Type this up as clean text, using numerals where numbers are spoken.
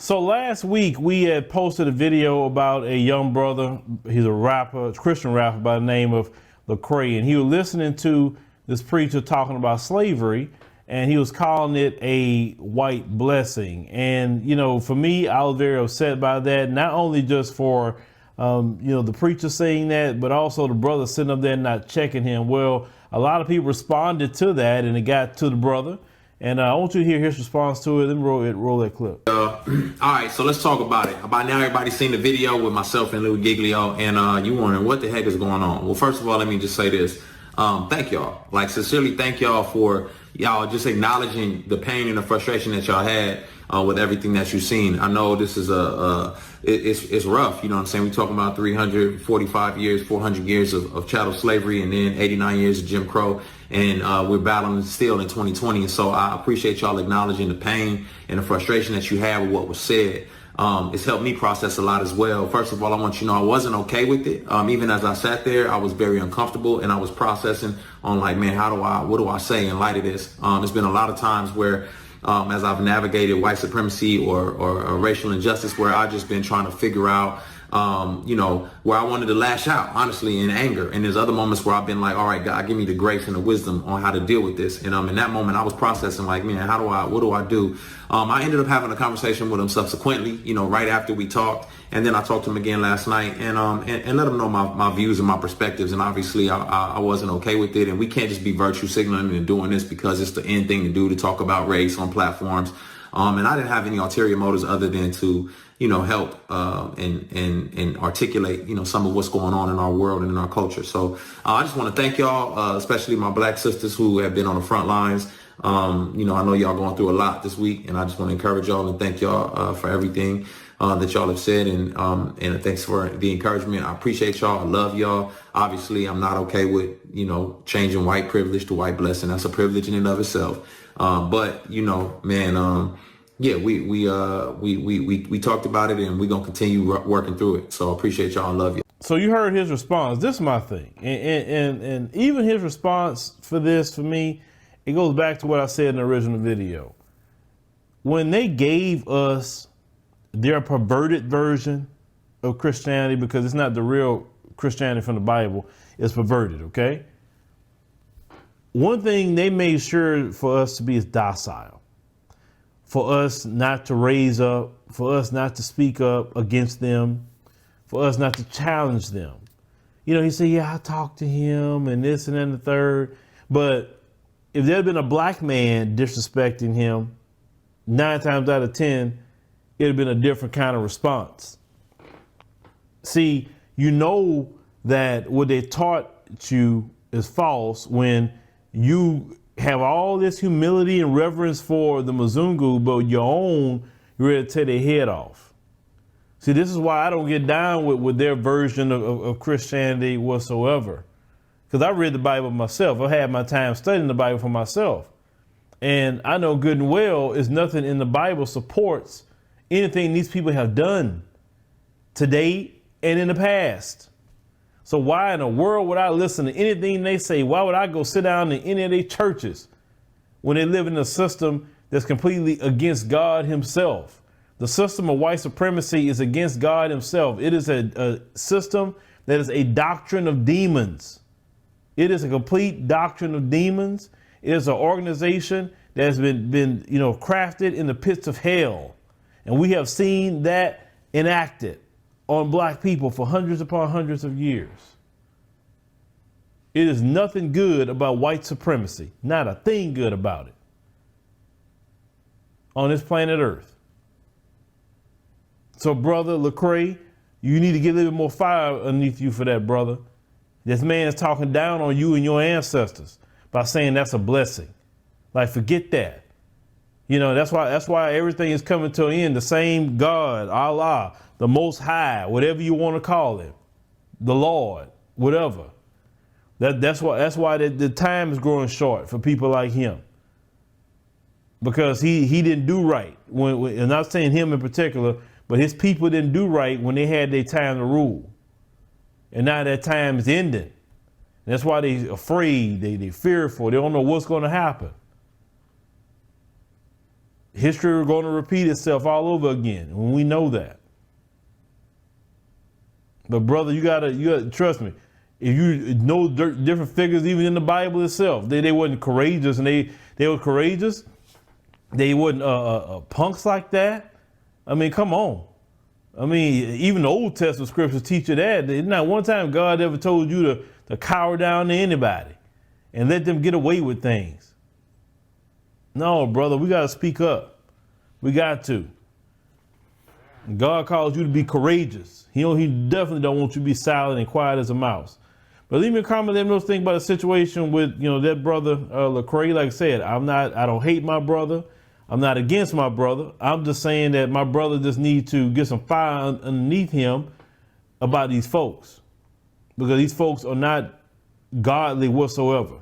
So last week we had posted a video about a young brother. He's a rapper, a Christian rapper by the name of Lecrae, and he was listening to this preacher talking about slavery, and he was calling it a white blessing. And, you know, for me, I was very upset by that, not only just for, the preacher saying that, but also the brother sitting up there not checking him. Well, a lot of people responded to that, and it got to the brother. And I want you to hear his response to it. Then roll that clip. All right, so let's talk about it. By now, everybody's seen the video with myself and Lou Giglio, and you wondering what the heck is going on. Well, first of all, let me just say this. Thank y'all. Like, sincerely, thank y'all for y'all just acknowledging the pain and the frustration that y'all had with everything that you've seen. I know this is it's rough. You know what I'm saying? We're talking about 345 years, 400 years of chattel slavery, and then 89 years of Jim Crow. And we're battling still in 2020. And so I appreciate y'all acknowledging the pain and the frustration that you have with what was said. It's helped me process a lot as well. First of all, I want you to know I wasn't okay with it. Even as I sat there, I was very uncomfortable, and I was processing on like, man, what do I say in light of this? There's been a lot of times where as I've navigated white supremacy or racial injustice, where I've just been trying to figure out where I wanted to lash out, honestly, in anger. And there's other moments where I've been like, all right, God, give me the grace and the wisdom on how to deal with this. And in that moment, I was processing like, man, what do I do? I ended up having a conversation with him subsequently, right after we talked. And then I talked to him again last night and let him know my views and my perspectives. And obviously I wasn't okay with it. And we can't just be virtue signaling and doing this because it's the end thing to do, to talk about race on platforms. And I didn't have any ulterior motives other than to, help and articulate, some of what's going on in our world and in our culture. So I just want to thank y'all, especially my black sisters who have been on the front lines. I know y'all going through a lot this week, and I just want to encourage y'all and thank y'all for everything that y'all have said. And thanks for the encouragement. I appreciate y'all. I love y'all. Obviously, I'm not okay with, changing white privilege to white blessing. That's a privilege in and of itself. But, yeah, we talked about it, and we're going to continue working through it. So I appreciate y'all and love you. So you heard his response. This is my thing. And even his response for me, it goes back to what I said in the original video. When they gave us their perverted version of Christianity, because it's not the real Christianity from the Bible, it's perverted, okay? One thing they made sure for us to be is docile. For us not to raise up, for us not to speak up against them, for us not to challenge them. He said, yeah, I talked to him and this and then the third. But if there had been a black man disrespecting him, 9 times out of 10, it'd have been a different kind of response. See, that what they taught you is false when you have all this humility and reverence for the Mzungu, but your own, you're ready to tear their head off. See, this is why I don't get down with their version of Christianity whatsoever. Because I read the Bible myself. I had my time studying the Bible for myself. And I know good and well is nothing in the Bible supports anything these people have done to date and in the past. So why in the world would I listen to anything they say? Why would I go sit down in any of their churches when they live in a system that's completely against God himself? The system of white supremacy is against God himself. It is a system that is a doctrine of demons. It is a complete doctrine of demons. It is an organization that has been crafted in the pits of hell. And we have seen that enacted on black people for hundreds upon hundreds of years. It is nothing good about white supremacy. Not a thing good about it on this planet Earth. So, brother Lecrae, you need to get a little bit more fire underneath you for that, brother. This man is talking down on you and your ancestors by saying that's a blessing. Like, forget that. That's why everything is coming to an end. The same God, Allah, the Most High, whatever you want to call him, the Lord, whatever. That's why the time is growing short for people like him. Because he didn't do right. And I'm not saying him in particular, but his people didn't do right when they had their time to rule. And now that time is ending. And that's why they're afraid, they fearful, they don't know what's going to happen. history is going to repeat itself all over again, and we know that. But brother, you gotta trust me. If you know different figures, even in the Bible itself, they wasn't courageous, and they were courageous. They wasn't punks like that. I mean, come on. I mean, even the Old Testament scriptures teach you that. There's not one time God ever told you to cower down to anybody and let them get away with things. No, brother, we got to speak up. We got to. God calls you to be courageous. He definitely don't want you to be silent and quiet as a mouse. But leave me a comment, let me know think about the situation with, that brother, Lecrae. Like I said, I don't hate my brother. I'm not against my brother. I'm just saying that my brother just needs to get some fire underneath him about these folks, because these folks are not godly whatsoever.